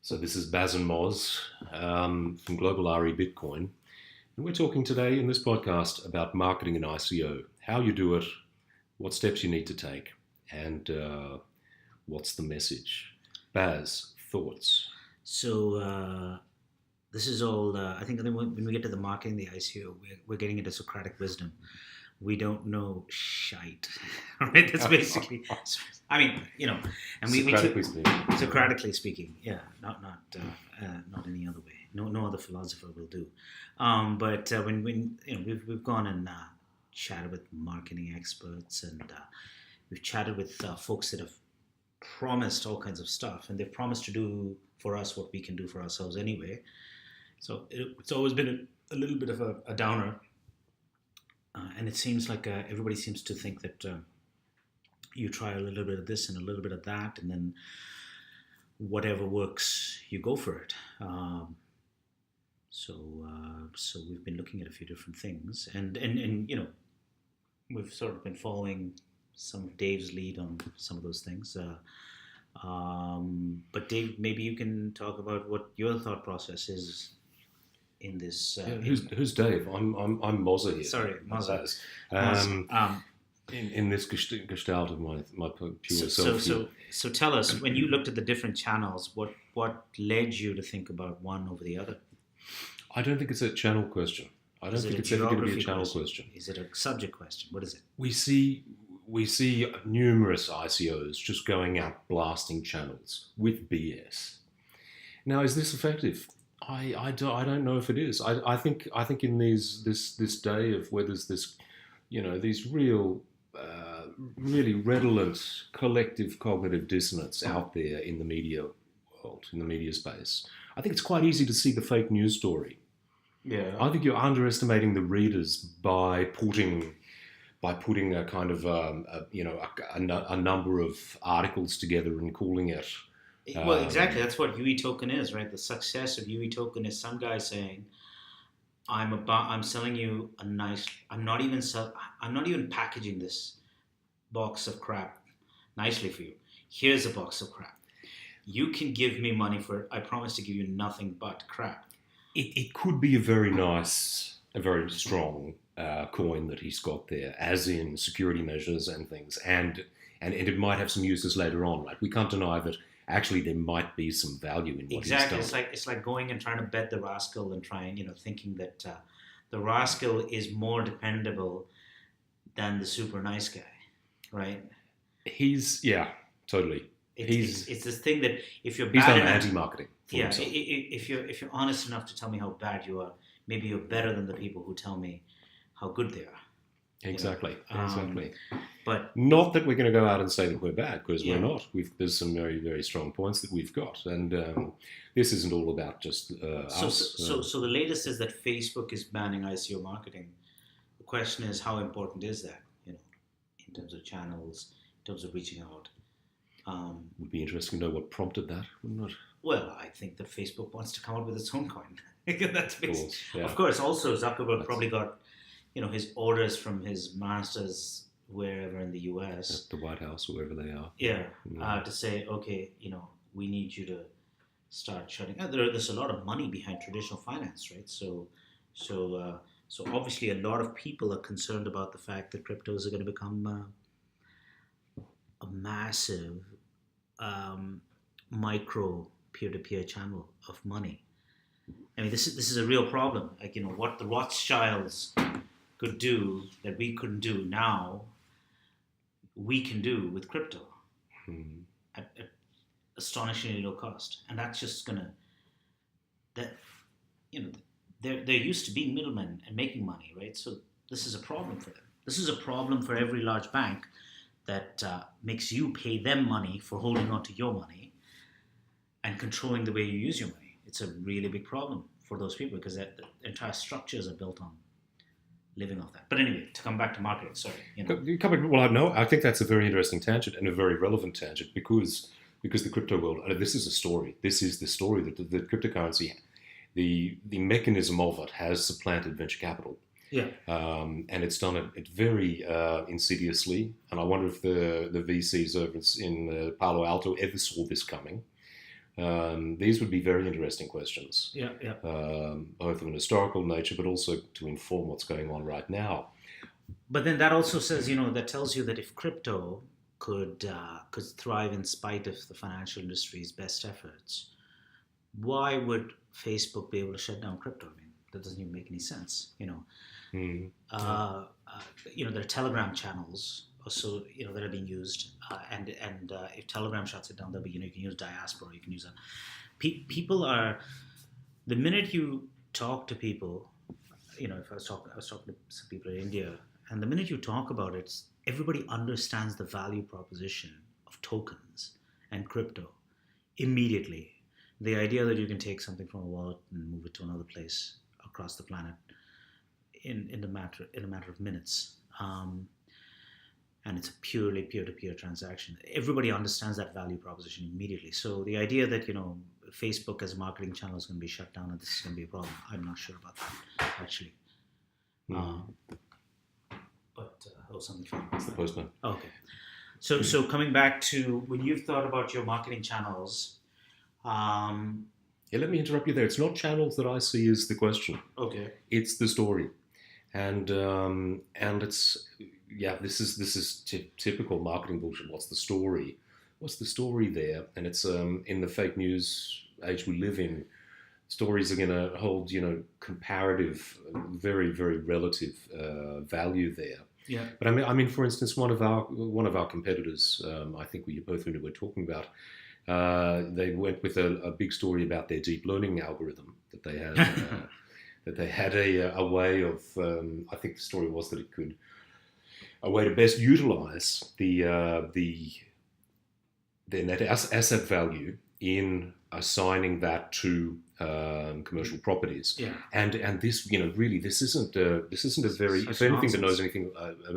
So this is Baz and Moz from Global RE Bitcoin. And we're talking today in this podcast about marketing and ICO, how you do it, what steps you need to take, and what's the message. Baz, thoughts? So this is all, I think when we get to the marketing, the ICO, we're getting into Socratic wisdom. We don't know shite, right? That's basically, I mean, and Socratically speaking, yeah, not any other way. No other philosopher will do. But when we've gone and chatted with marketing experts, and we've chatted with folks that have promised all kinds of stuff, and they've promised to do for us what we can do for ourselves anyway. So it's always been a little bit of a downer. And it seems like everybody seems to think that you try a little bit of this and a little bit of that, and then whatever works, you go for it. So we've been looking at a few different things, and we've sort of been following some of Dave's lead on some of those things. But Dave, maybe you can talk about what your thought process is in this. Who's Dave? I'm Mozza here. Sorry, Mozza. In this gestalt of my pure self. So tell us, when you looked at the different channels, what led you to think about one over the other? I don't think it's a channel question. I don't think it's ever going to be a channel question. Is it a subject question? What is it? We see numerous ICOs just going out blasting channels with BS. Now, is this effective? I don't know if it is. I think in this day of where there's this, these really redolent collective cognitive dissonance out there in the media world, in the media space, I think it's quite easy to see the fake news story. Yeah. I think you're underestimating the readers by putting a kind of a number of articles together and calling it. Well, exactly. That's what UE token is, right? The success of UE token is some guy saying, "I'm selling you a nice. I'm not even packaging this box of crap nicely for you. Here's a box of crap. You can give me money for it. I promise to give you nothing but crap." It could be a very strong coin that he's got there, as in security measures and things, and it might have some uses later on. Right? We can't deny that. Actually, there might be some value in what exactly. he's done. It's like going and trying to bet the rascal and thinking that the rascal is more dependable than the super nice guy, right? Totally. It's this thing that if you're he's bad done enough, anti-marketing. If you're honest enough to tell me how bad you are, maybe you're better than the people who tell me how good they are. Exactly. But not that we're going to go out and say that we're bad, because we're not. There's some very, very strong points that we've got, and this isn't all about just us. So the latest is that Facebook is banning ICO marketing. The question is, how important is that? In terms of channels, in terms of reaching out. Would be interesting to know what prompted that, wouldn't it? Well, I think that Facebook wants to come up with its own coin. That's Of course. Also, Zuckerberg probably got his orders from his masters wherever in the US. At the White House, wherever they are. Yeah. To say, okay, we need you to start shutting. There's a lot of money behind traditional finance, right? So obviously a lot of people are concerned about the fact that cryptos are going to become a massive micro peer-to-peer channel of money. I mean, this is a real problem. Like, what the Rothschilds could do that we couldn't do now, we can do with crypto at astonishingly low cost. And that's just they're used to being middlemen and making money, right? So this is a problem for them. This is a problem for every large bank that makes you pay them money for holding on to your money and controlling the way you use your money. It's a really big problem for those people, because the entire structures are built on living off that. But anyway, to come back to marketing, sorry. I think that's a very interesting tangent and a very relevant tangent, because the crypto world, this is a story. This is the story that the cryptocurrency, the mechanism of it has supplanted venture capital. Yeah. And it's done it very insidiously. And I wonder if the VCs over in Palo Alto ever saw this coming. These would be very interesting questions, Yeah, yeah. both of an historical nature, but also to inform what's going on right now. But then that also says, that tells you that if crypto could thrive in spite of the financial industry's best efforts, why would Facebook be able to shut down crypto? I mean, that doesn't even make any sense. Mm. There are Telegram channels also, that are being used, and if Telegram shuts it down, there'll be, you can use Diaspora, you can use people are, the minute you talk to people, if I was talking to some people in India, and the minute you talk about it, everybody understands the value proposition of tokens and crypto immediately. The idea that you can take something from a wallet and move it to another place across the planet in a matter of minutes, and it's a purely peer-to-peer transaction. Everybody understands that value proposition immediately. So the idea that Facebook as a marketing channel is going to be shut down and this is going to be a problem, I'm not sure about that actually. Something funny. It's the postman. Okay. So coming back to when you've thought about your marketing channels. Yeah, let me interrupt you there. It's not channels that I see as the question. Okay. It's the story, and it's this is typical marketing bullshit. What's the story? What's the story there? And it's in the fake news age we live in, stories are going to hold comparative, very very relative value there. Yeah. But I mean, for instance, one of our competitors, I think we both knew we're talking about. They went with a big story about their deep learning algorithm that they had. That they had a way of. I think the story was that it could a way to best utilize their net asset value in assigning that to commercial properties. Yeah. And this, really, this isn't a very, if anything that knows anything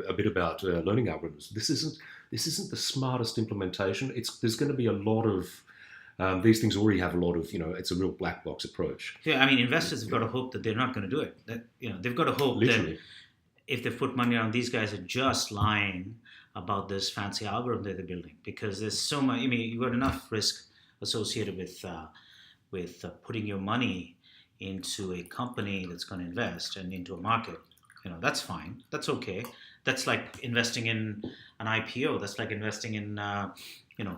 a bit about learning algorithms, this isn't the smartest implementation. There's going to be a lot of these things already have a lot of, it's a real black box approach. Yeah, I mean, investors have got to hope that they're not going to do it. That they've got to hope Literally. that if they put money on, these guys are just lying about this fancy algorithm that they're building, because there's so much. I mean, you've got enough risk associated with putting your money into a company that's going to invest and into a market. That's fine. That's okay. That's like investing in an IPO. That's like investing in in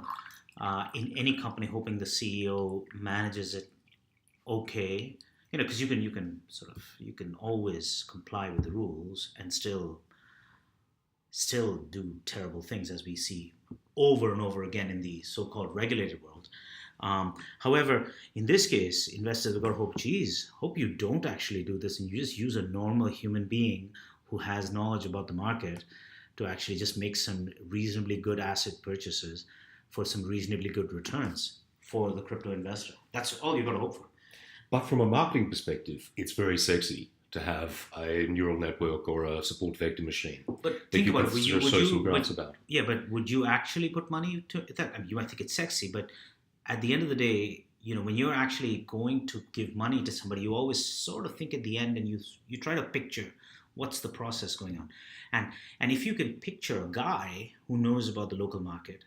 any company, hoping the CEO manages it okay. Because you can always comply with the rules and still do terrible things, as we see over and over again in the so-called regulated world. However, in this case, investors have got to hope you don't actually do this, and you just use a normal human being who has knowledge about the market to actually just make some reasonably good asset purchases for some reasonably good returns for the crypto investor. That's all you've got to hope for. But from a marketing perspective, it's very sexy to have a neural network or a support vector machine. But think about it. About. Yeah, but would you actually put money to that? I mean, you might think it's sexy, but at the end of the day, when you're actually going to give money to somebody, you always sort of think at the end, and you try to picture what's the process going on. And if you can picture a guy who knows about the local market,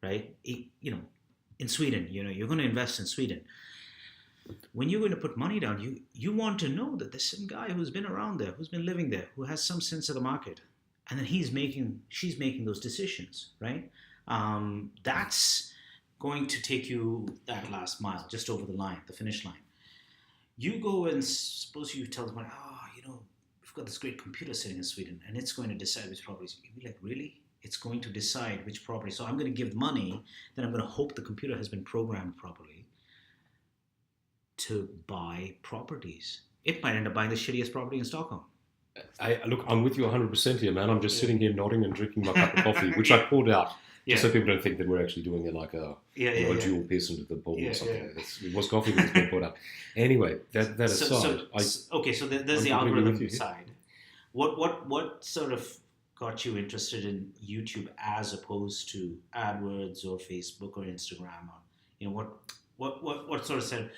right? In Sweden, you're going to invest in Sweden. When you're going to put money down, you want to know that there's some guy who's been around there, who's been living there, who has some sense of the market, and then she's making those decisions, right? That's going to take you that last mile, just over the line, the finish line. You go and suppose you tell them, we've got this great computer sitting in Sweden, and it's going to decide which properties. You'd be like, really? It's going to decide which property. So I'm going to give money, then I'm going to hope the computer has been programmed properly to buy properties. It might end up buying the shittiest property in Stockholm. Look, I'm with you 100% here, man. I'm just sitting here nodding and drinking my cup of coffee, which I poured out, just so people don't think that we're actually doing it like a dual piss into the bowl or something. It was coffee that was being poured out. Anyway, that aside. So there's the algorithm side. What sort of got you interested in YouTube as opposed to AdWords or Facebook or Instagram? Or what sort of said?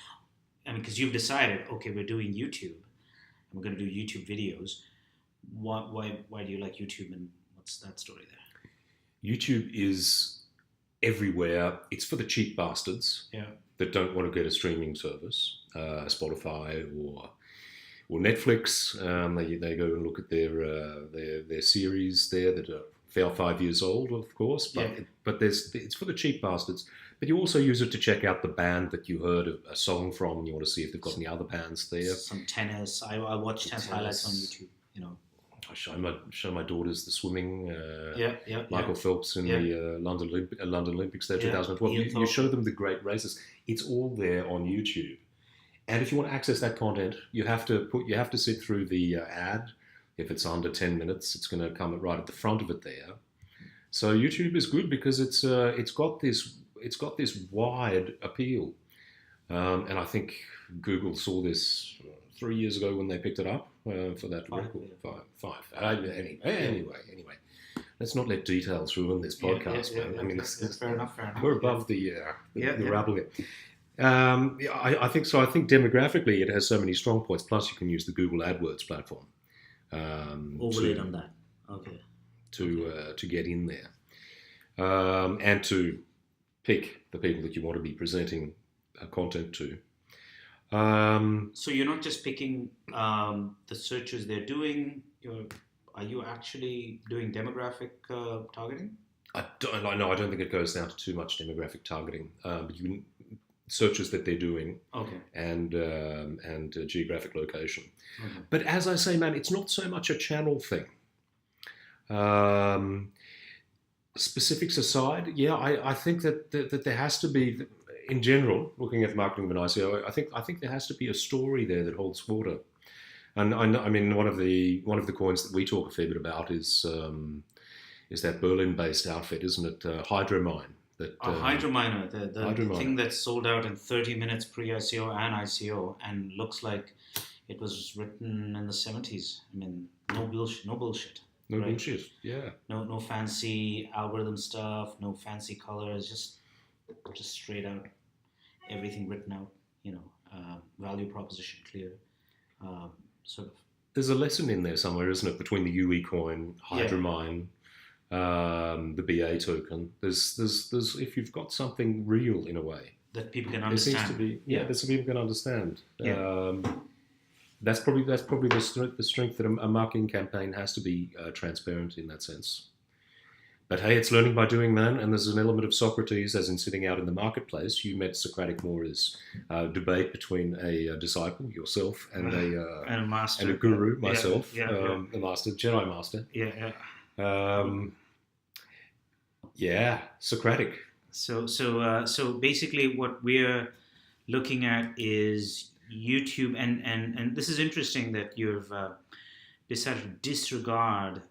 I mean, because you've decided, okay, we're doing YouTube, and we're going to do YouTube videos. Why do you like YouTube, and what's that story there? YouTube is everywhere. It's for the cheap bastards. Yeah. that don't want to get a streaming service, Spotify or Netflix. They go and look at their series there that are 5 years old, of course, but it's for the cheap bastards. But you also use it to check out the band that you heard a song from. You want to see if they've got any other bands there. Some tennis. I watch tennis highlights on YouTube. You know, I show my daughters the swimming. Yeah. Michael Phelps in the London Olympics there, 2012. You show them the great races. It's all there on YouTube. And if you want to access that content, you have to sit through the ad. If it's under 10 minutes, it's going to come right at the front of it there. So YouTube is good because it's got this wide appeal, and I think Google saw this 3 years ago when they picked it up for that record. Five. Anyway, let's not let details ruin this podcast. I mean, that's fair enough. We're above the rabble here. I think so. I think demographically it has so many strong points. Plus, you can use the Google AdWords platform. Overlaid on that. Okay. To get in there, and to pick the people that you want to be presenting content to. So you're not just picking the searches they're doing. Are you actually doing demographic targeting? I don't think it goes down to too much demographic targeting. But you searches that they're doing, okay, and geographic location. Okay. But as I say, man, it's not so much a channel thing. Specifics aside, I think that there has to be, in general, looking at marketing of an ICO, I think there has to be a story there that holds water. And I mean, one of the coins that we talk a fair bit about is that Berlin-based outfit, isn't it? Hydromine. Hydrominer, the thing that sold out in 30 minutes pre-ICO and ICO, and looks like it was written in the 70s. I mean, no bullshit. No right? bullshit. Yeah. No fancy algorithm stuff. No fancy colors. Just straight out, everything written out. You know, value proposition clear. Sort of. There's a lesson in there somewhere, isn't it, between the UE coin, Hydromine, the BA token. There's if you've got something real in a way that people can understand. There seems to be that people can understand. That's probably the strength that a marketing campaign has to be transparent in that sense. But hey, it's learning by doing, man, and there's an element of Socrates, as in sitting out in the marketplace. You met Socratic more as a debate between a disciple, yourself, and a master, and a guru, myself, a master, Jedi master. Socratic. So basically, what we're looking at is YouTube, and this is interesting that you've decided to disregard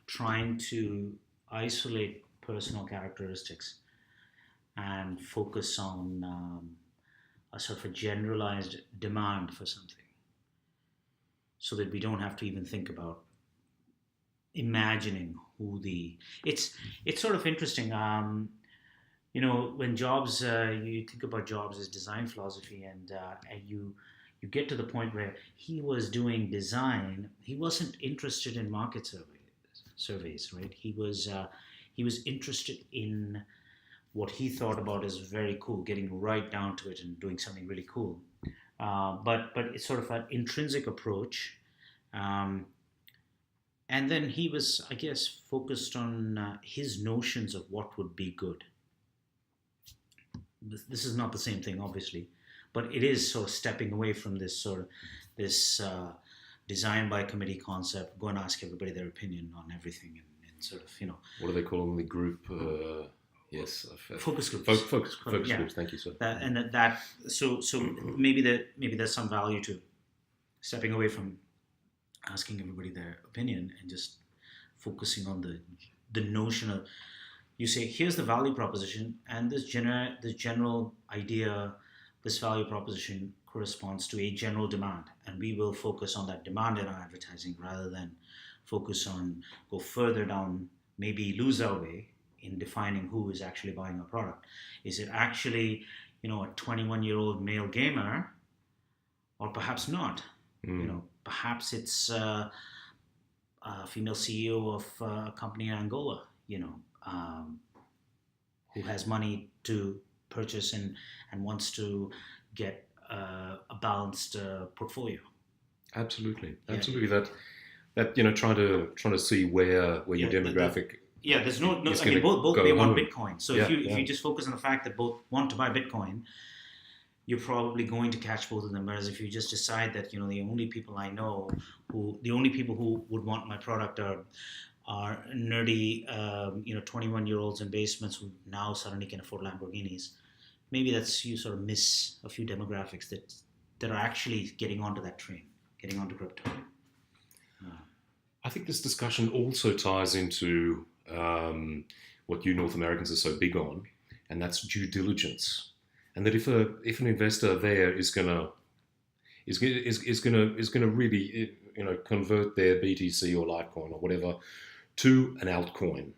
trying to isolate personal characteristics and focus on a sort of a generalized demand for something, so that we don't have to even think about imagining who it's sort of interesting. You know, when Jobs, you think about Jobs as design philosophy, and you get to the point where he was doing design. He wasn't interested in market surveys, right? He was interested in what he thought about as very cool, getting right down to it and doing something really cool. But it's sort of an intrinsic approach. And then he was, I guess, focused on his notions of what would be good. This is not the same thing, obviously, but it is sort of stepping away from this design by committee concept. Go and ask everybody their opinion on everything, and sort of, you know. What do they call them? The group? Yes, focus groups. Focus groups. Thank you, sir. So maybe there's some value to stepping away from asking everybody their opinion and just focusing on the notion of, you say, here's the value proposition, and this general idea, this value proposition corresponds to a general demand, and we will focus on that demand in our advertising rather than go further down, maybe lose our way in defining who is actually buying our product. Is it actually, you know, a 21-year-old male gamer, or perhaps not? You know, perhaps it's a female CEO of a company in Angola, you know, who has money to purchase and wants to get a balanced portfolio. Absolutely. Yeah. Absolutely. That trying to see where your demographic. There's no. is I mean, gonna both go they want home. Bitcoin. So Yeah, if you just focus on the fact that both want to buy Bitcoin, you're probably going to catch both of them. Whereas if you just decide that the only people I know the only people who would want my product are nerdy 21-year-olds in basements who now suddenly can afford Lamborghinis. Maybe that's you sort of miss a few demographics that are actually getting onto that train, getting onto crypto. I think this discussion also ties into what you North Americans are so big on, and that's due diligence. And that if an investor there is gonna really convert their BTC or Litecoin or whatever to an altcoin,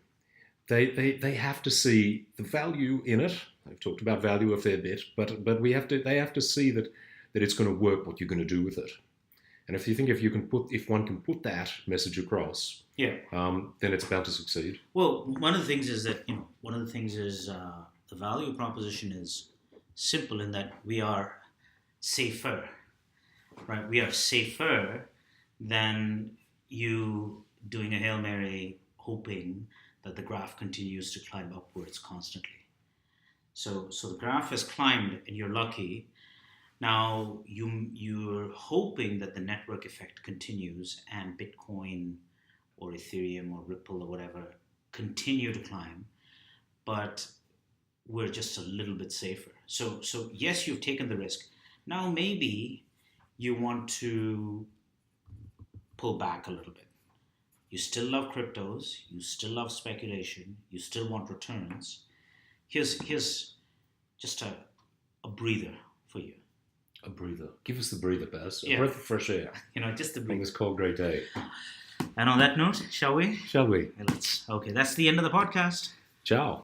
they have to see the value in it. I've talked about value a fair bit, but they have to see that it's going to work, what you're going to do with it. And if one can put that message across, then it's about to succeed. Well, one of the things is that the value proposition is simple in that we are safer, right? We are safer than you doing a Hail Mary hoping that the graph continues to climb upwards constantly. So the graph has climbed and you're lucky. Now you're hoping that the network effect continues and Bitcoin or Ethereum or Ripple or whatever continue to climb, but we're just a little bit safer. So yes, you've taken the risk. Now maybe you want to pull back a little bit. You still love cryptos, you still love speculation, you still want returns. Here's just a breather for you. A breather. Give us the breather, Baz. Yeah. A breath of fresh air Just the on breather. this cold, grey day. And on that note, shall we? Shall we? Okay, that's the end of the podcast. Ciao.